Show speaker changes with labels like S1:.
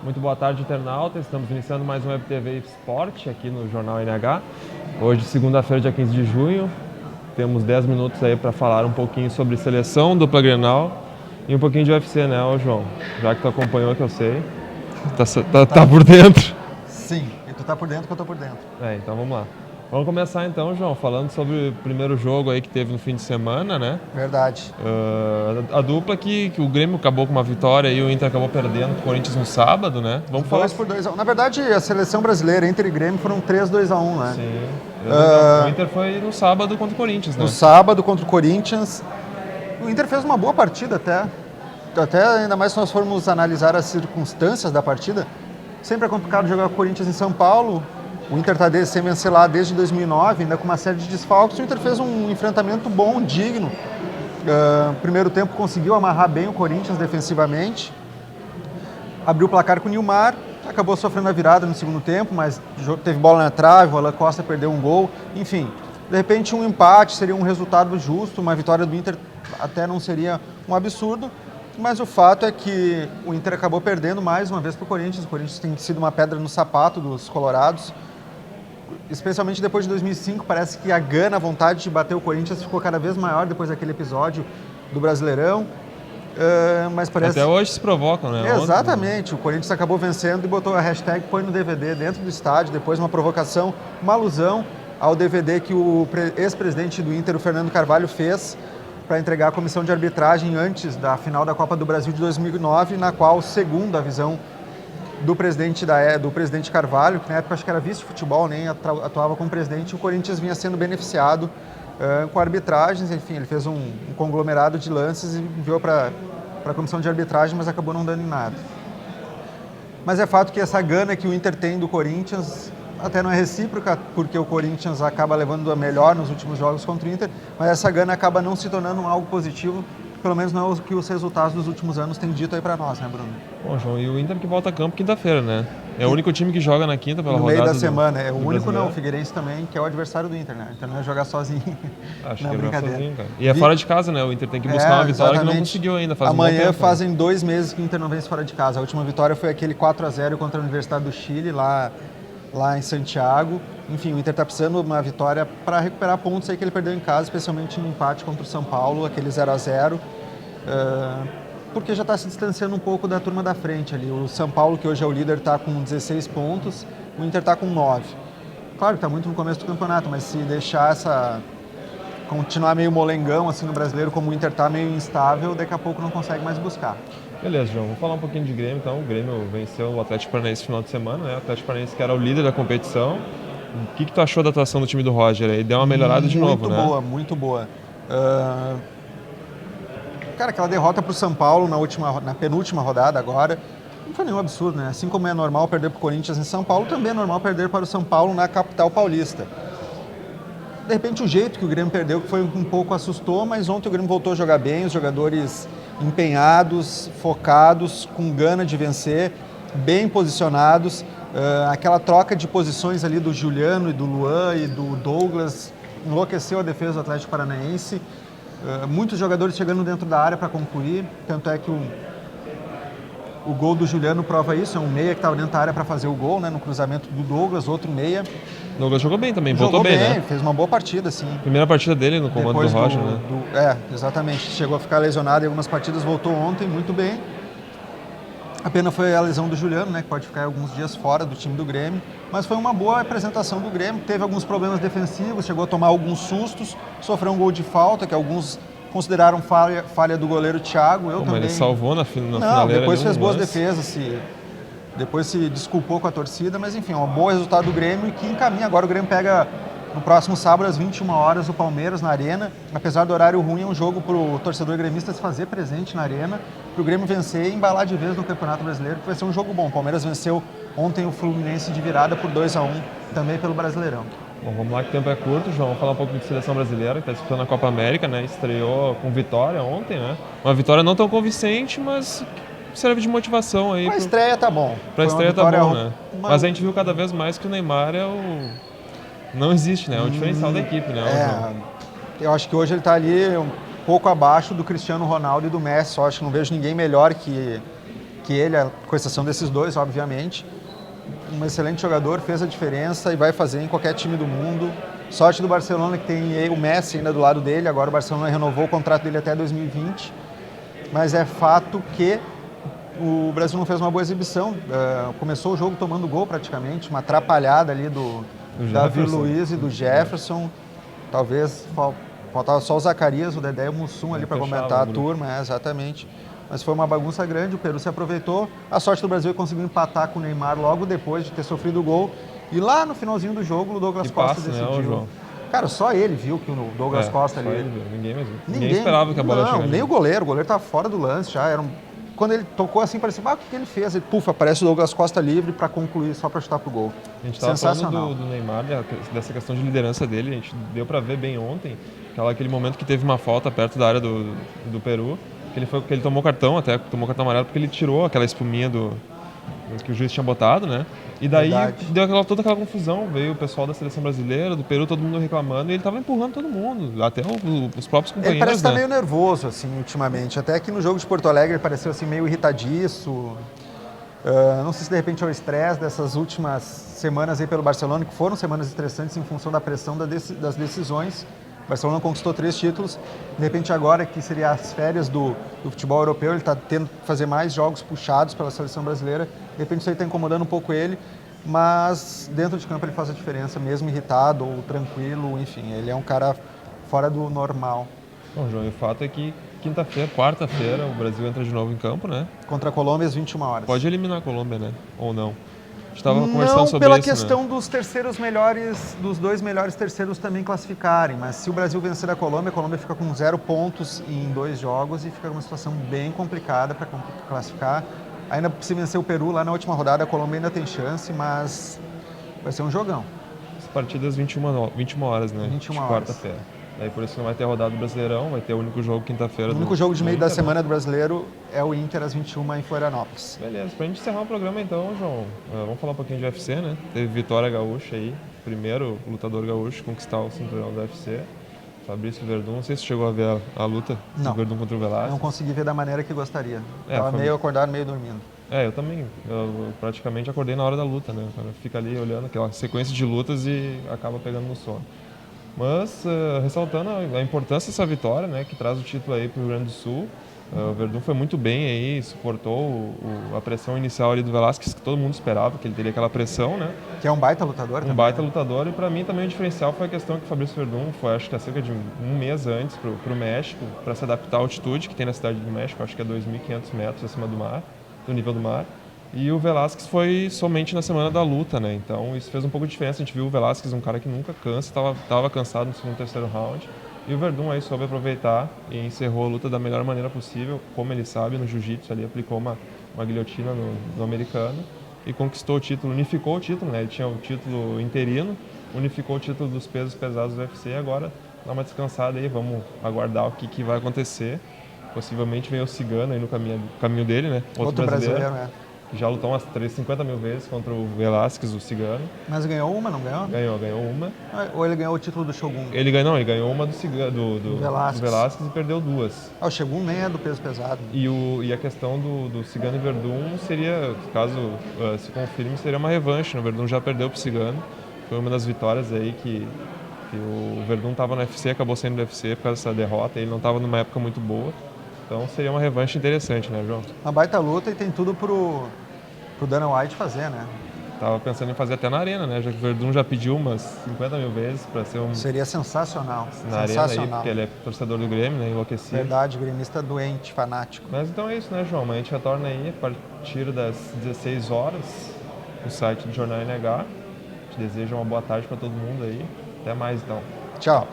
S1: Muito boa tarde, internauta. Estamos iniciando mais um WebTV Esporte aqui no Jornal NH. Hoje, segunda-feira, dia 15 de junho. Temos 10 minutos aí para falar um pouquinho sobre seleção, dupla Grenal e um pouquinho de UFC, né, ô João? Já que tu acompanhou, que eu sei. Tá por dentro.
S2: Sim, e tu tá por dentro que eu tô por dentro.
S1: Então vamos lá. Vamos começar então, João, falando sobre o primeiro jogo aí que teve no fim de semana, né?
S2: Verdade.
S1: A dupla que o Grêmio acabou com uma vitória e o Inter acabou perdendo pro Corinthians no sábado, né? Vamos falar.
S2: 2-2. Na verdade, a seleção brasileira, Inter e Grêmio, foram 3-2-1, né?
S1: Sim. O Inter foi no sábado contra o Corinthians, né?
S2: No sábado contra o Corinthians. O Inter fez uma boa partida até. Ainda mais se nós formos analisar as circunstâncias da partida. Sempre é complicado jogar com o Corinthians em São Paulo. O Inter está sem vencer lá desde 2009, ainda com uma série de desfalques. O Inter fez um enfrentamento bom, digno. Primeiro tempo conseguiu amarrar bem o Corinthians defensivamente. Abriu o placar com o Nilmar, acabou sofrendo a virada no segundo tempo, mas teve bola na trave, o Alan Costa perdeu um gol. Enfim, de repente um empate seria um resultado justo, uma vitória do Inter até não seria um absurdo. Mas o fato é que o Inter acabou perdendo mais uma vez para o Corinthians. O Corinthians tem sido uma pedra no sapato dos colorados. Especialmente depois de 2005, parece que a gana, a vontade de bater o Corinthians ficou cada vez maior depois daquele episódio do Brasileirão. Mas parece...
S1: Até hoje se provocam, né?
S2: Exatamente. O Corinthians acabou vencendo e botou a hashtag Põe no DVD dentro do estádio. Depois uma provocação, uma alusão ao DVD que o ex-presidente do Inter, o Fernando Carvalho, fez para entregar à comissão de arbitragem antes da final da Copa do Brasil de 2009, na qual, segundo a visão do presidente Carvalho, que na época acho que era vice de futebol, nem atuava como presidente, o Corinthians vinha sendo beneficiado com arbitragens. Enfim, ele fez um conglomerado de lances e enviou para a comissão de arbitragem, mas acabou não dando em nada. Mas é fato que essa gana que o Inter tem do Corinthians até não é recíproca, porque o Corinthians acaba levando a melhor nos últimos jogos contra o Inter, mas essa gana acaba não se tornando algo positivo. Pelo menos não é o que os resultados dos últimos anos têm dito aí pra nós, né, Bruno?
S1: Bom, João, e o Inter que volta a campo quinta-feira, né? É o único time que joga na quinta pela
S2: rodada.
S1: No
S2: meio da semana, é o único
S1: brasileiro.
S2: Não, o Figueirense também, que é o adversário do Inter, né? O Inter não vai jogar sozinho.
S1: Acho
S2: não,
S1: que é
S2: brincadeira.
S1: sozinho, cara. E é fora de casa, né? O Inter tem que buscar uma vitória que não conseguiu ainda.
S2: Amanhã fazem 2 meses que o Inter não vence fora de casa. A última vitória foi aquele 4-0 contra a Universidade do Chile, lá em Santiago. Enfim, o Inter está precisando de uma vitória para recuperar pontos aí que ele perdeu em casa, especialmente no empate contra o São Paulo, aquele 0-0. Porque já está se distanciando um pouco da turma da frente ali. O São Paulo, que hoje é o líder, está com 16 pontos, o Inter está com 9. Claro que está muito no começo do campeonato, mas se deixar continuar meio molengão assim no brasileiro, como o Inter está meio instável, daqui a pouco não consegue mais buscar.
S1: Beleza, João, vamos falar um pouquinho de Grêmio então. O Grêmio venceu o Atlético Paranaense no final de semana, né? O Atlético Paranaense que era o líder da competição. O que tu achou da atuação do time do Roger? Ele deu uma melhorada de novo, né?
S2: Muito boa. Cara, aquela derrota para o São Paulo na penúltima rodada agora, não foi nenhum absurdo, né? Assim como é normal perder para o Corinthians em São Paulo, também é normal perder para o São Paulo na capital paulista. De repente o jeito que o Grêmio perdeu que foi um pouco assustou, mas ontem o Grêmio voltou a jogar bem, os jogadores empenhados, focados, com gana de vencer, bem posicionados. Aquela troca de posições ali do Juliano e do Luan e do Douglas enlouqueceu a defesa do Atlético Paranaense. Muitos jogadores chegando dentro da área para concluir, tanto é que o gol do Juliano prova isso, é um meia que estava dentro da área para fazer o gol, né, no cruzamento do Douglas, outro meia.
S1: O Douglas jogou bem também, voltou bem, né?
S2: Fez uma boa partida, sim.
S1: Primeira partida dele no comando do Roger, né?
S2: Exatamente. Chegou a ficar lesionado em algumas partidas, voltou ontem muito bem. A pena foi a lesão do Juliano, né, que pode ficar alguns dias fora do time do Grêmio, mas foi uma boa apresentação do Grêmio, teve alguns problemas defensivos, chegou a tomar alguns sustos, sofreu um gol de falta, que alguns consideraram falha do goleiro Thiago, eu também.
S1: Mas ele salvou na finaleira.
S2: Depois fez boas defesas, depois se desculpou com a torcida, mas enfim, um bom resultado do Grêmio e que encaminha. Agora o Grêmio pega no próximo sábado às 21 horas o Palmeiras na Arena. Apesar do horário ruim, é um jogo para o torcedor gremista se fazer presente na Arena, para o Grêmio vencer e embalar de vez no Campeonato Brasileiro, que vai ser um jogo bom. O Palmeiras venceu ontem o Fluminense de virada por 2-1, também pelo Brasileirão.
S1: Bom, vamos lá que o tempo é curto, João. Vamos falar um pouco de seleção brasileira, que está disputando a Copa América, né? Estreou com vitória ontem, né? Uma vitória não tão convincente, mas serve de motivação aí.
S2: Pra estreia tá bom.
S1: Pra estreia tá bom, né? Mas a gente viu cada vez mais que o Neymar não existe, né? É o diferencial da equipe, né?
S2: Eu acho que hoje ele tá ali um pouco abaixo do Cristiano Ronaldo e do Messi. Eu acho que não vejo ninguém melhor que que ele, com exceção desses dois, obviamente, um excelente jogador, fez a diferença e vai fazer em qualquer time do mundo. Sorte do Barcelona que tem o Messi ainda do lado dele, agora o Barcelona renovou o contrato dele até 2020, mas é fato que o Brasil não fez uma boa exibição, começou o jogo tomando gol praticamente, uma atrapalhada ali do Davi Luiz e do Jefferson, talvez faltava só o Zacarias, o Dedé e o Mussum ali para comentar a turma, exatamente. Mas foi uma bagunça grande, o Peru se aproveitou. A sorte do Brasil conseguiu empatar com o Neymar logo depois de ter sofrido o gol. E lá no finalzinho do jogo, o Douglas Costa decidiu.
S1: Né, João?
S2: Cara, só ele viu que o Douglas Costa ali...
S1: Ele viu. Ninguém esperava que a bola chegasse.
S2: Nem o goleiro estava fora do lance já. Quando ele tocou assim, parecia, o que ele fez? Ele, aparece o Douglas Costa livre para concluir, só para chutar pro gol.
S1: A gente estava falando do Neymar, dessa questão de liderança dele, a gente deu para ver bem ontem, aquele momento que teve uma falta perto da área do Peru, que ele tomou cartão amarelo, porque ele tirou aquela espuminha que o juiz tinha botado, né? E daí deu toda aquela confusão, veio o pessoal da seleção brasileira, do Peru, todo mundo reclamando, e ele estava empurrando todo mundo, até os próprios companheiros.
S2: Ele parece estar meio nervoso, assim, ultimamente. Até que no jogo de Porto Alegre ele pareceu assim, meio irritadiço. Não sei se de repente é o estresse dessas últimas semanas aí pelo Barcelona, que foram semanas estressantes em função da pressão das decisões. O Barcelona conquistou 3 títulos, de repente agora que seria as férias do futebol europeu, ele está tendo que fazer mais jogos puxados pela seleção brasileira, de repente isso aí está incomodando um pouco ele, mas dentro de campo ele faz a diferença, mesmo irritado ou tranquilo, enfim, ele é um cara fora do normal.
S1: Bom, João, e o fato é que quarta-feira, o Brasil entra de novo em campo, né?
S2: Contra a Colômbia às 21 horas.
S1: Pode eliminar a Colômbia, né? Ou não? A gente estava conversando sobre
S2: pela
S1: isso,
S2: questão
S1: né?
S2: dos terceiros melhores, dos 2 melhores terceiros também classificarem, mas se o Brasil vencer a Colômbia fica com 0 pontos em 2 jogos e fica uma situação bem complicada para classificar. Ainda se vencer o Peru lá na última rodada, a Colômbia ainda tem chance, mas vai ser um jogão.
S1: As partidas 21 horas, né?
S2: 21 horas.
S1: Quarta-feira. Daí por isso não vai ter rodada do Brasileirão, vai ter o único jogo quinta-feira.
S2: O único jogo de meio da semana do Brasileiro é o Inter às 21 em Florianópolis.
S1: Beleza, pra gente encerrar o programa então, João, vamos falar um pouquinho de UFC, né? Teve Vitória Gaúcha aí, primeiro lutador gaúcho a conquistar o cinturão do UFC. Fabrício Verdun, não sei se chegou a ver a luta do Verdun contra o Velasquez.
S2: Não consegui ver da maneira que gostaria. Estava meio acordado, meio dormindo.
S1: Eu também. Eu praticamente acordei na hora da luta, né? O cara fica ali olhando aquela sequência de lutas e acaba pegando no sono. Mas, ressaltando a importância dessa vitória, né, que traz o título aí para o Rio Grande do Sul, o Verdun foi muito bem aí, suportou a pressão inicial ali do Velasquez, que todo mundo esperava que ele teria aquela pressão, né?
S2: Que é um baita lutador também.
S1: Um baita lutador, e para mim também o diferencial foi a questão que o Fabrício Verdun foi, acho que há cerca de um mês antes para o México, para se adaptar à altitude que tem na cidade do México, acho que é 2.500 metros acima do nível do mar. E o Velasquez foi somente na semana da luta, né? Então isso fez um pouco de diferença. A gente viu o Velasquez, um cara que nunca cansa, estava cansado no segundo e terceiro round. E o Verdun aí soube aproveitar e encerrou a luta da melhor maneira possível, como ele sabe, no jiu-jitsu ali, aplicou uma guilhotina no americano e conquistou o título, unificou o título, né? Ele tinha o título interino, unificou o título dos pesos pesados do UFC e agora dá uma descansada aí, vamos aguardar o que vai acontecer. Possivelmente vem o Cigano aí no caminho dele, né?
S2: Outro brasileiro, né?
S1: Que já lutou umas 50 mil vezes contra o Velasquez, o Cigano.
S2: Mas ganhou uma, não ganhou?
S1: Ganhou uma.
S2: Ou ele ganhou o título do Shogun?
S1: Ele ganhou uma do Velasquez e perdeu 2.
S2: O Shogun nem é do peso pesado.
S1: E a questão do Cigano e Verdun seria, caso se confirme, seria uma revanche. O Verdun já perdeu pro Cigano. Foi uma das vitórias aí que o Verdun estava no UFC, acabou saindo do UFC por causa dessa derrota. Ele não estava numa época muito boa. Então seria uma revanche interessante, né, João?
S2: Uma baita luta e tem tudo pro Dana White fazer, né?
S1: Tava pensando em fazer até na arena, né? Já que o Verdun já pediu umas 50 mil vezes para ser um...
S2: Seria sensacional.
S1: Na arena aí, porque ele é torcedor do Grêmio, né? Enlouquecido.
S2: Verdade, gremista doente, fanático.
S1: Mas então é isso, né, João? A gente retorna aí a partir das 16 horas no site do Jornal NH. Te desejo uma boa tarde para todo mundo aí. Até mais, então.
S2: Tchau.